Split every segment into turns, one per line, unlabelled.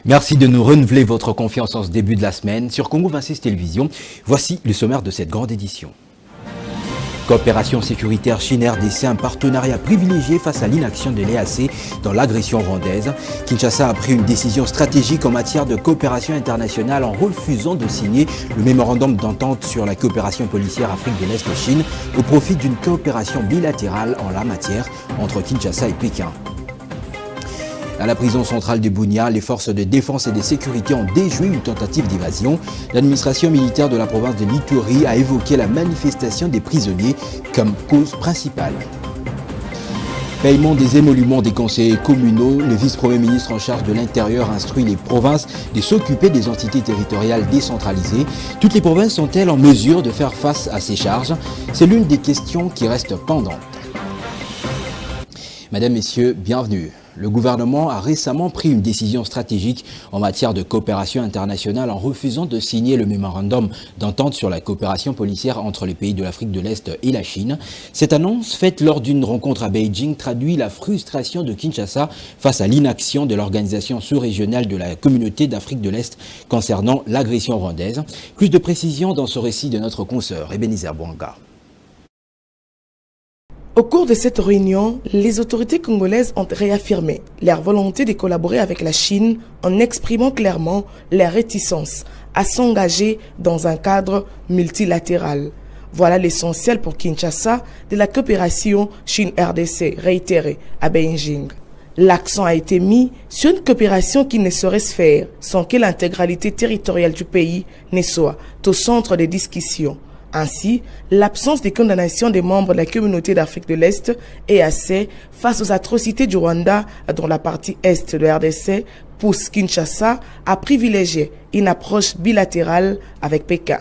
Merci de nous renouveler votre confiance en ce début de la semaine. Sur Congo 26 Télévision, voici le sommaire de cette grande édition. Coopération sécuritaire Chine-RDC, un partenariat privilégié face à l'inaction de l'EAC dans l'agression rwandaise. Kinshasa a pris une décision stratégique en matière de coopération internationale en refusant de signer le mémorandum d'entente sur la coopération policière Afrique de l'Est-Chine au profit d'une coopération bilatérale en la matière entre Kinshasa et Pékin. À la prison centrale de Bunia, les forces de défense et de sécurité ont déjoué une tentative d'évasion. L'administration militaire de la province de l'Ituri a évoqué la manifestation des prisonniers comme cause principale. Paiement des émoluments des conseillers communaux, le vice-premier ministre en charge de l'Intérieur instruit les provinces de s'occuper des entités territoriales décentralisées. Toutes les provinces sont-elles en mesure de faire face à ces charges? C'est l'une des questions qui reste pendante. Mesdames, Messieurs, bienvenue. Le gouvernement a récemment pris une décision stratégique en matière de coopération internationale en refusant de signer le mémorandum d'entente sur la coopération policière entre les pays de l'Afrique de l'Est et la Chine. Cette annonce, faite lors d'une rencontre à Beijing, traduit la frustration de Kinshasa face à l'inaction de l'organisation sous-régionale de la communauté d'Afrique de l'Est concernant l'agression rwandaise. Plus de précisions dans ce récit de notre consoeur Ebenezer Bwanga.
Au cours de cette réunion, les autorités congolaises ont réaffirmé leur volonté de collaborer avec la Chine en exprimant clairement leur réticence à s'engager dans un cadre multilatéral. Voilà l'essentiel pour Kinshasa de la coopération Chine-RDC réitérée à Beijing. L'accent a été mis sur une coopération qui ne saurait se faire sans que l'intégralité territoriale du pays ne soit au centre des discussions. Ainsi, l'absence de condamnation des membres de la communauté d'Afrique de l'Est EAC face aux atrocités du Rwanda dans la partie est de la RDC pousse Kinshasa à privilégier une approche bilatérale avec Pékin.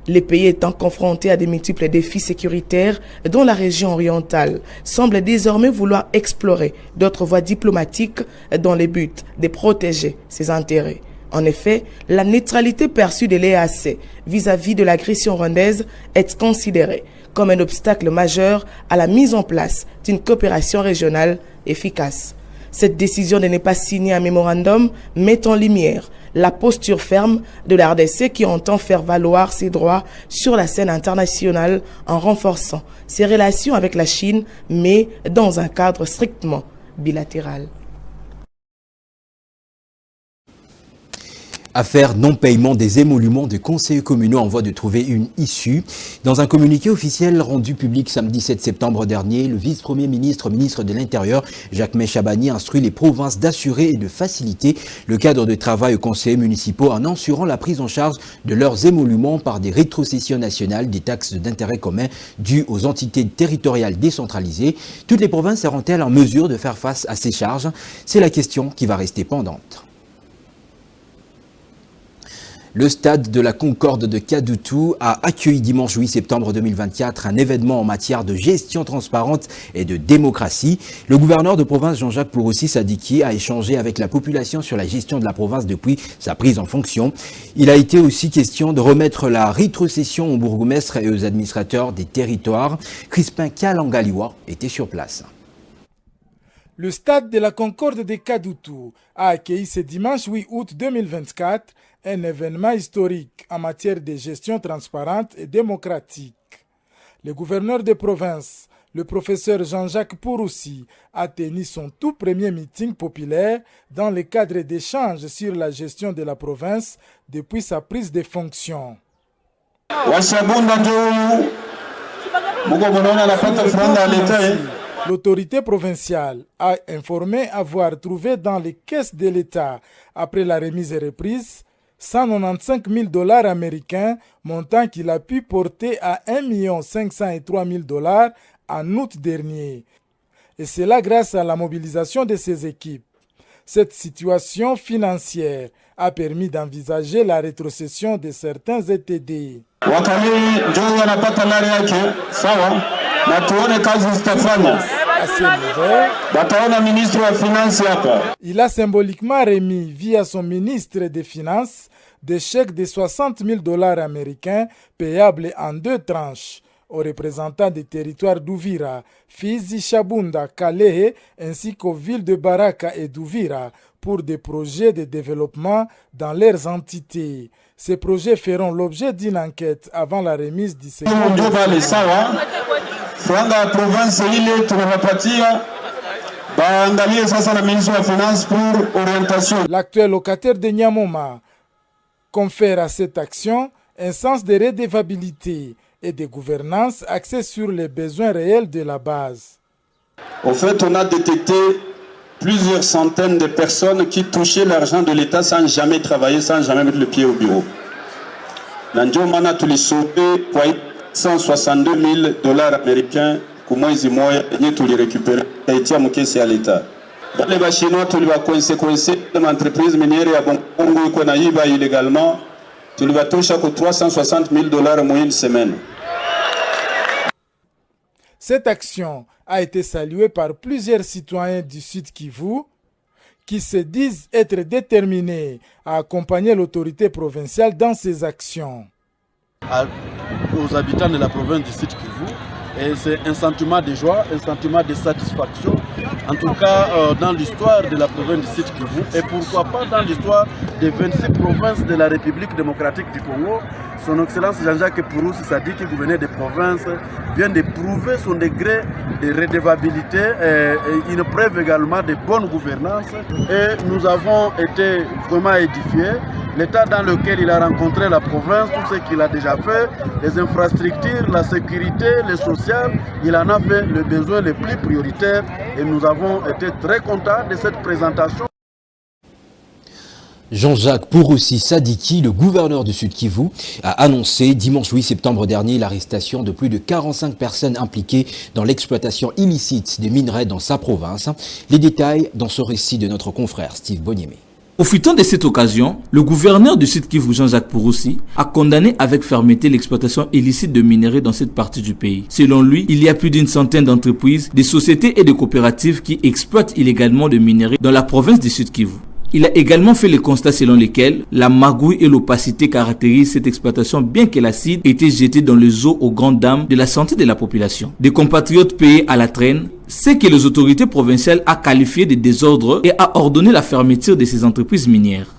Les pays étant confrontés à de multiples défis sécuritaires dont la région orientale semble désormais vouloir explorer d'autres voies diplomatiques dans le but de protéger ses intérêts. En effet, la neutralité perçue de l'EAC vis-à-vis de l'agression rwandaise est considérée comme un obstacle majeur à la mise en place d'une coopération régionale efficace. Cette décision de ne pas signer un mémorandum met en lumière la posture ferme de la RDC qui entend faire valoir ses droits sur la scène internationale en renforçant ses relations avec la Chine, mais dans un cadre strictement bilatéral.
Affaire non-paiement des émoluments des conseillers communaux en voie de trouver une issue. Dans un communiqué officiel rendu public samedi 7 septembre dernier, le vice-premier ministre, ministre de l'Intérieur, Jacques Chabani, instruit les provinces d'assurer et de faciliter le cadre de travail aux conseillers municipaux en assurant la prise en charge de leurs émoluments par des rétrocessions nationales des taxes d'intérêt commun dues aux entités territoriales décentralisées. Toutes les provinces seront-elles en mesure de faire face à ces charges? C'est la question qui va rester pendante. Le stade de la Concorde de Kadutu a accueilli dimanche 8 septembre 2024 un événement en matière de gestion transparente et de démocratie. Le gouverneur de province Jean-Jacques Pouroussi Sadiki a échangé avec la population sur la gestion de la province depuis sa prise en fonction. Il a été aussi question de remettre la rétrocession aux bourgmestres et aux administrateurs des territoires. Crispin Kalangaliwa était sur place.
Le stade de la Concorde de Kadutu a accueilli ce dimanche 8 août 2024 un événement historique en matière de gestion transparente et démocratique. Le gouverneur de province, le professeur Jean-Jacques Pouroussi, a tenu son tout premier meeting populaire dans le cadre d'échanges sur la gestion de la province depuis sa prise de fonction. L'autorité provinciale a informé avoir trouvé dans les caisses de l'État, après la remise et reprise, 195 000 $ américains, montant qu'il a pu porter à 1 503 000 $ en août dernier. Et cela grâce à la mobilisation de ses équipes. Cette situation financière a permis d'envisager la rétrocession de certains ETD. Il a symboliquement remis via son ministre des Finances des chèques de 60 000 $ américains payables en 2 tranches, aux représentants des territoires d'Uvira, Fizi, Chabunda, Kalehe, ainsi qu'aux villes de Baraka et d'Uvira pour des projets de développement dans leurs entités. Ces projets feront l'objet d'une enquête avant la remise du second. L'actuel locataire de Nyamoma confère à cette action un sens de redevabilité et de gouvernance axé sur les besoins réels de la base.
Au fait, on a détecté plusieurs centaines de personnes qui touchaient l'argent de l'État sans jamais travailler, sans jamais mettre le pied au bureau. Nanjomana tous les sauvé pour 162 000 dollars américains, comment ils y tous les récupérer, Haïti a manqué c'est à l'État. Dans les Chinois, tous les coincés, l'entreprise minière à Bongo, qu'on a illégalement, tu lui vas toucher à 360 000 dollars en moyenne semaine.
Cette action a été saluée par plusieurs citoyens du Sud Kivu qui se disent être déterminés à accompagner l'autorité provinciale dans ses actions.
Aux habitants de la province du Sud Kivu, et c'est un sentiment de joie, un sentiment de satisfaction, en tout cas dans l'histoire de la province du Sud Kivu, et pourquoi pas dans l'histoire des 26 provinces de la République démocratique du Congo. Son Excellence Jean-Jacques Purusi Sadi, qui gouvernait des provinces, vient de prouver son degré de redevabilité et une preuve également de bonne gouvernance. Et nous avons été vraiment édifiés. L'état dans lequel il a rencontré la province, tout ce qu'il a déjà fait, les infrastructures, la sécurité, le social, il en a fait le besoin le plus prioritaire et nous avons été très contents de cette présentation.
Jean-Jacques Purusi Sadiki, le gouverneur du Sud Kivu, a annoncé dimanche 8 septembre dernier l'arrestation de plus de 45 personnes impliquées dans l'exploitation illicite des minerais dans sa province. Les détails dans ce récit de notre confrère Steve Boniemé.
Profitant de cette occasion, le gouverneur du Sud Kivu, Jean-Jacques Purusi, a condamné avec fermeté l'exploitation illicite de minerais dans cette partie du pays. Selon lui, il y a plus d'une centaine d'entreprises, de sociétés et de coopératives qui exploitent illégalement des minerais dans la province du Sud Kivu. Il a également fait le constat selon lequel la magouille et l'opacité caractérisent cette exploitation, bien que l'acide ait été jeté dans les eaux aux grandes dames de la santé de la population. Des compatriotes payés à la traîne, c'est que les autorités provinciales a qualifié de désordre et a ordonné la fermeture de ces entreprises minières.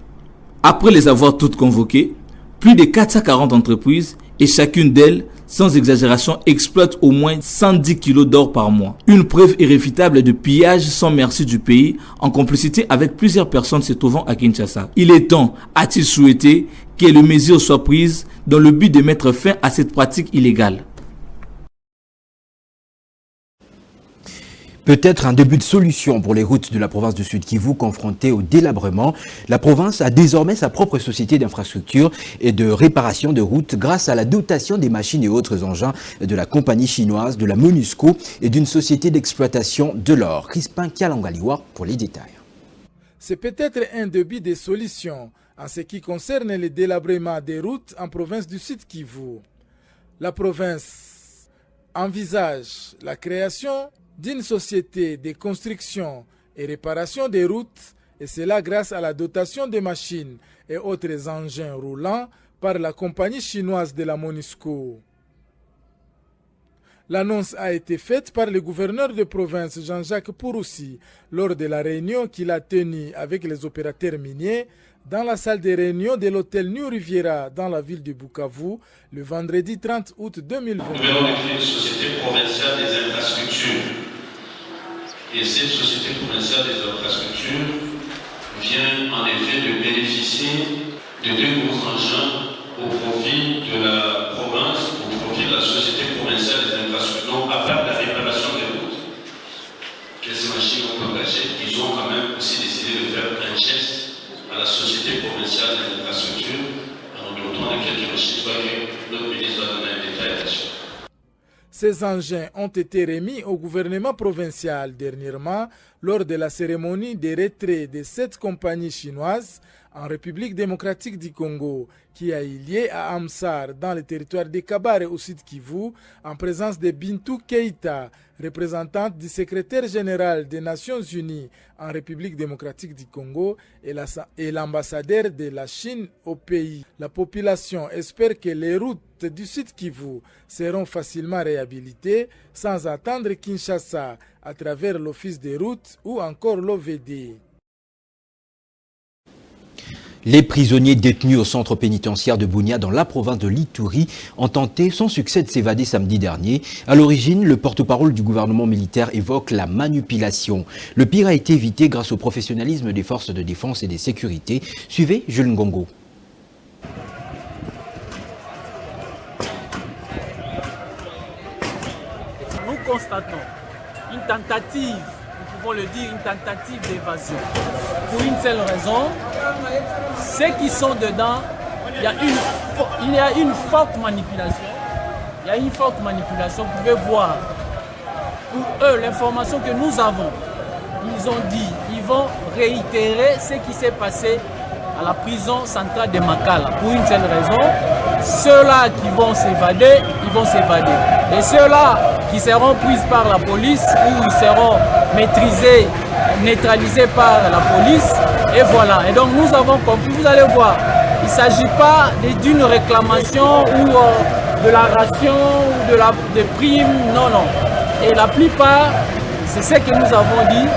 Après les avoir toutes convoquées, plus de 440 entreprises et chacune d'elles, sans exagération, exploite au moins 110 kilos d'or par mois. Une preuve irréfutable de pillage sans merci du pays en complicité avec plusieurs personnes se trouvant à Kinshasa. Il est temps, a-t-il souhaité, que les mesures soient prises dans le but de mettre fin à cette pratique illégale.
Peut-être un début de solution pour les routes de la province du Sud Kivu confrontées au délabrement. La province a désormais sa propre société d'infrastructure et de réparation de routes grâce à la dotation des machines et autres engins de la compagnie chinoise, de la MONUSCO et d'une société d'exploitation de l'or. Crispin Kialangaliwa pour les détails.
C'est peut-être un début de solution en ce qui concerne le délabrement des routes en province du Sud Kivu. La province envisage la création d'une société de construction et réparation des routes, et cela grâce à la dotation de machines et autres engins roulants par la compagnie chinoise de la MONUSCO. L'annonce a été faite par le gouverneur de province Jean-Jacques Purusi lors de la réunion qu'il a tenue avec les opérateurs miniers dans la salle de réunion de l'hôtel New Riviera dans la ville de Bukavu le vendredi 30 août 2020.
Nous venons de créer une société provinciale des infrastructures. Et cette société provinciale des infrastructures vient en effet de bénéficier de deux gros engins au profit de la province, au profit de la société provinciale des infrastructures, non à part la réparation des routes. Que ces machines ont engagées, ils ont quand même aussi décidé de faire un geste à la société provinciale des infrastructures en dotant de quelques machines, soit que notre ministre va donner un détail là-dessus.
Ces engins ont été remis au gouvernement provincial dernièrement lors de la cérémonie de retrait de cette compagnie chinoise en République démocratique du Congo, qui a eu lieu à Amsar, dans le territoire de Kabare au Sud Kivu, en présence de Bintou Keïta, représentante du secrétaire général des Nations Unies en République démocratique du Congo et l'ambassadeur de la Chine au pays. La population espère que les routes du Sud Kivu seront facilement réhabilitées sans attendre Kinshasa à travers l'Office des routes ou encore l'OVD.
Les prisonniers détenus au centre pénitentiaire de Bunia dans la province de l'Ituri ont tenté sans succès de s'évader samedi dernier. À l'origine, le porte-parole du gouvernement militaire évoque la manipulation. Le pire a été évité grâce au professionnalisme des forces de défense et de sécurité. Suivez Jules Ngongo.
Nous constatons une tentative, nous pouvons le dire, une tentative d'évasion. Pour une seule raison, ceux qui sont dedans, il y a une forte manipulation. Il y a une forte manipulation. Vous pouvez voir, pour eux, l'information que nous avons, ils ont dit, ils vont réitérer ce qui s'est passé à la prison centrale de Makala. Pour une seule raison, ceux-là qui vont s'évader, ils vont s'évader. Et ceux-là qui seront pris par la police ou ils seront maîtrisés, neutralisés par la police, et voilà. Et donc nous avons compris, vous allez voir, il ne s'agit pas d'une réclamation ou de la ration ou de primes, non, non. Et la plupart, c'est ce que nous avons dit,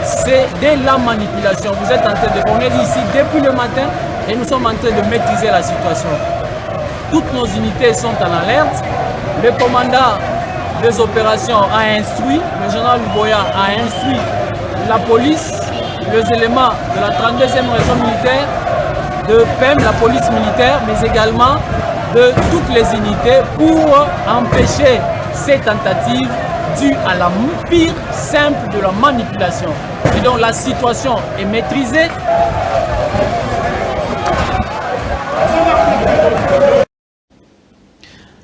c'est de la manipulation. Vous êtes en train de, on est ici depuis le matin et nous sommes en train de maîtriser la situation. Toutes nos unités sont en alerte. Le commandant des opérations a instruit, le général Luboya a instruit la police, les éléments de la 32e région militaire, de PEM, la police militaire, mais également de toutes les unités pour empêcher ces tentatives dues à la pire simple de la manipulation. Et donc la situation est maîtrisée.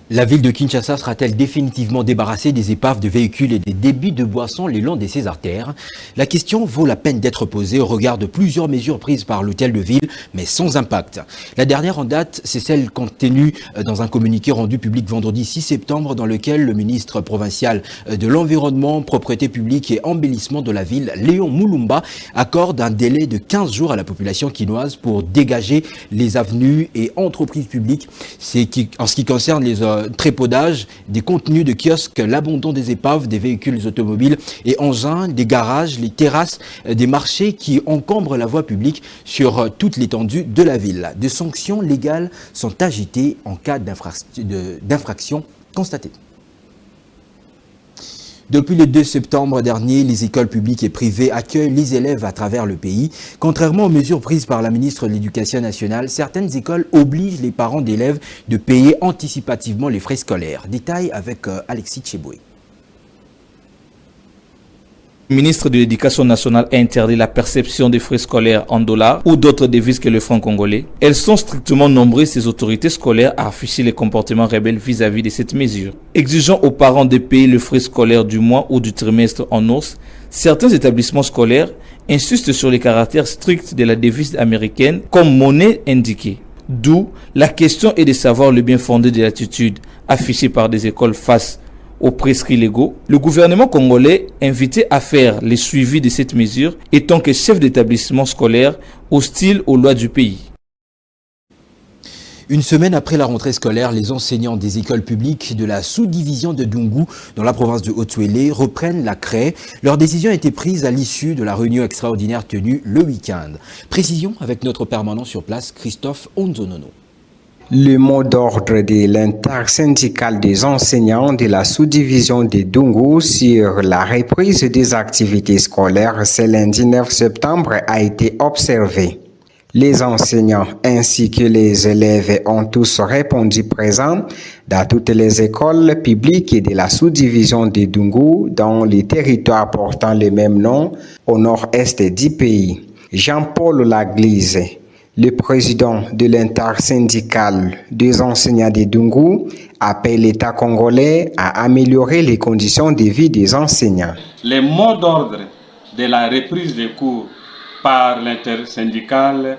La ville de Kinshasa sera-t-elle définitivement débarrassée des épaves de véhicules et des débits de boissons le long de ses artères? La question vaut la peine d'être posée au regard de plusieurs mesures prises par l'hôtel de ville, mais sans impact. La dernière en date, c'est celle contenue dans un communiqué rendu public vendredi 6 septembre dans lequel le ministre provincial de l'Environnement, Propreté publique et Embellissement de la ville, Léon Moulumba, accorde un délai de 15 jours à la population quinoise pour dégager les avenues et entreprises publiques. En ce qui concerne les trépaudage des contenus de kiosques, l'abandon des épaves, des véhicules automobiles et engins, des garages, les terrasses, des marchés qui encombrent la voie publique sur toute l'étendue de la ville. Des sanctions légales sont agitées en cas d'infraction constatée. Depuis le 2 septembre dernier, les écoles publiques et privées accueillent les élèves à travers le pays. Contrairement aux mesures prises par la ministre de l'Éducation nationale, certaines écoles obligent les parents d'élèves de payer anticipativement les frais scolaires. Détail avec Alexis Tcheboué.
Le ministre de l'Éducation nationale a interdit la perception des frais scolaires en dollars ou d'autres devises que le franc congolais. Elles sont strictement nombreuses, ces autorités scolaires, à afficher les comportements rebelles vis-à-vis de cette mesure. Exigeant aux parents de payer le frais scolaire du mois ou du trimestre en hausse, certains établissements scolaires insistent sur les caractères stricts de la devise américaine comme monnaie indiquée. D'où la question est de savoir le bien fondé de l'attitude affichée par des écoles face aux prescrits légaux. Le gouvernement congolais invité à faire le suivi de cette mesure étant que chef d'établissement scolaire hostile aux lois du pays.
Une semaine après la rentrée scolaire, les enseignants des écoles publiques de la sous-division de Dungu, dans la province de Haut-Tuélé, reprennent la craie. Leur décision a été prise à l'issue de la réunion extraordinaire tenue le week-end. Précision avec notre permanent sur place, Christophe Onzonono.
Le mot d'ordre de l'intersyndicale des enseignants de la sous-division de Dungu sur la reprise des activités scolaires ce lundi 9 septembre a été observé. Les enseignants ainsi que les élèves ont tous répondu présents dans toutes les écoles publiques de la sous-division de Dungu dans les territoires portant le même nom au nord-est du pays. Jean-Paul Laglise, le président de l'intersyndicale des enseignants de Dungu, appelle l'État congolais à améliorer les conditions de vie des enseignants.
Les mots d'ordre de la reprise des cours par l'intersyndicale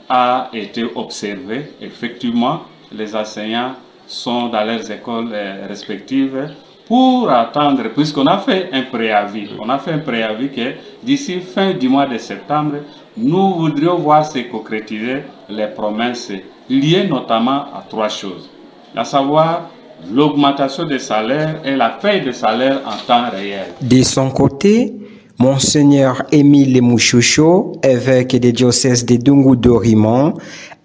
a été observé. Effectivement, les enseignants sont dans leurs écoles respectives pour attendre, puisqu'on a fait un préavis. On a fait un préavis que d'ici fin du mois de septembre, nous voudrions voir se concrétiser les promesses liées notamment à 3 choses, à savoir l'augmentation des salaires et la paie des salaires en temps réel.
De son côté, Monseigneur Émile Mouchoucho, évêque des diocèses de Dungu-Dorimon,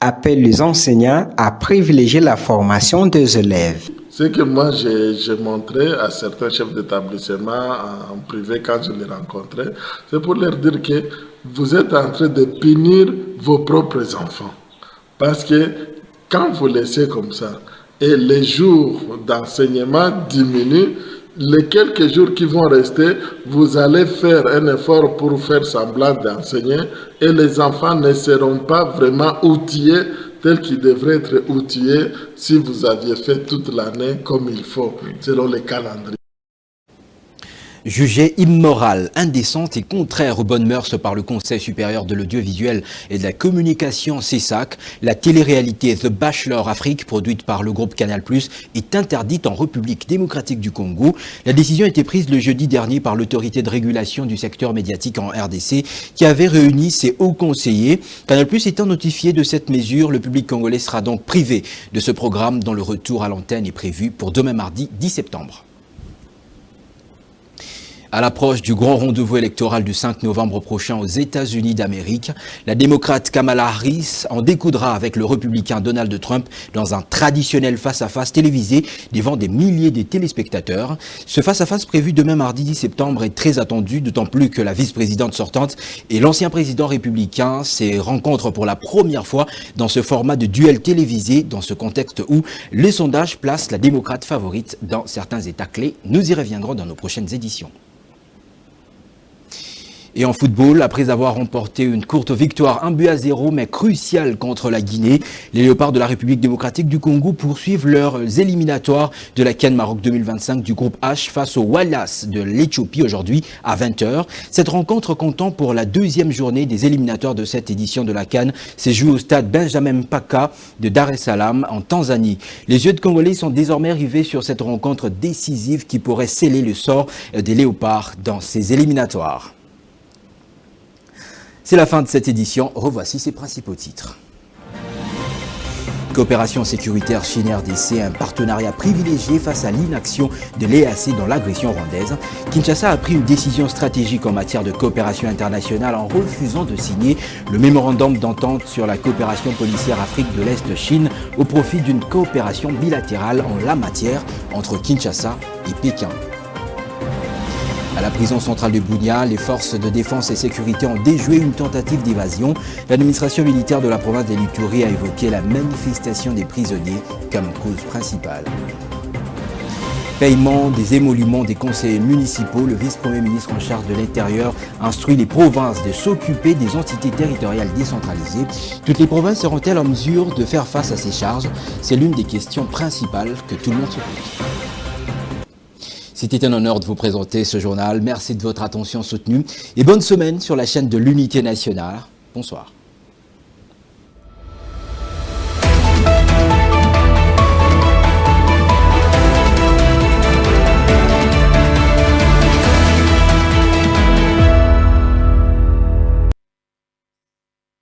appelle les enseignants à privilégier la formation des élèves.
Ce que moi j'ai montré à certains chefs d'établissement en privé quand je les rencontrais, c'est pour leur dire que vous êtes en train de punir vos propres enfants. Parce que quand vous laissez comme ça, et les jours d'enseignement diminuent, les quelques jours qui vont rester, vous allez faire un effort pour faire semblant d'enseigner et les enfants ne seront pas vraiment outillés tels qu'ils devraient être outillés si vous aviez fait toute l'année comme il faut, selon les calendriers.
Jugée immorale, indécente et contraire aux bonnes mœurs par le Conseil supérieur de l'audiovisuel et de la communication CESAC, la télé-réalité The Bachelor Afrique, produite par le groupe Canal+, est interdite en République démocratique du Congo. La décision a été prise le jeudi dernier par l'autorité de régulation du secteur médiatique en RDC, qui avait réuni ses hauts conseillers. Canal+ étant notifié de cette mesure, le public congolais sera donc privé de ce programme dont le retour à l'antenne est prévu pour demain mardi 10 septembre. À l'approche du grand rendez-vous électoral du 5 novembre prochain aux États-Unis d'Amérique, la démocrate Kamala Harris en découdra avec le républicain Donald Trump dans un traditionnel face-à-face télévisé devant des milliers de téléspectateurs. Ce face-à-face prévu demain mardi 10 septembre est très attendu, d'autant plus que la vice-présidente sortante et l'ancien président républicain se rencontrent pour la première fois dans ce format de duel télévisé, dans ce contexte où les sondages placent la démocrate favorite dans certains États clés. Nous y reviendrons dans nos prochaines éditions. Et en football, après avoir remporté une courte victoire 1-0 mais cruciale contre la Guinée, les Léopards de la République démocratique du Congo poursuivent leurs éliminatoires de la CAN Maroc 2025 du groupe H face au Wallace de l'Éthiopie aujourd'hui à 20h. Cette rencontre comptant pour la 2e journée des éliminatoires de cette édition de la CAN s'est jouée au stade Benjamin Mpaka de Dar es Salaam en Tanzanie. Les yeux de Congolais sont désormais rivés sur cette rencontre décisive qui pourrait sceller le sort des Léopards dans ces éliminatoires. C'est la fin de cette édition. Revoici ses principaux titres. Coopération sécuritaire Chine-RDC, un partenariat privilégié face à l'inaction de l'EAC dans l'agression rwandaise. Kinshasa a pris une décision stratégique en matière de coopération internationale en refusant de signer le mémorandum d'entente sur la coopération policière Afrique de l'Est Chine au profit d'une coopération bilatérale en la matière entre Kinshasa et Pékin. À la prison centrale de Bunia, les forces de défense et sécurité ont déjoué une tentative d'évasion. L'administration militaire de la province de l'Ituri a évoqué la manifestation des prisonniers comme cause principale. Paiement des émoluments des conseillers municipaux, le vice-premier ministre en charge de l'Intérieur instruit les provinces de s'occuper des entités territoriales décentralisées. Toutes les provinces seront-elles en mesure de faire face à ces charges? C'est l'une des questions principales que tout le monde se pose. C'était un honneur de vous présenter ce journal. Merci de votre attention soutenue et bonne semaine sur la chaîne de l'Unité nationale. Bonsoir.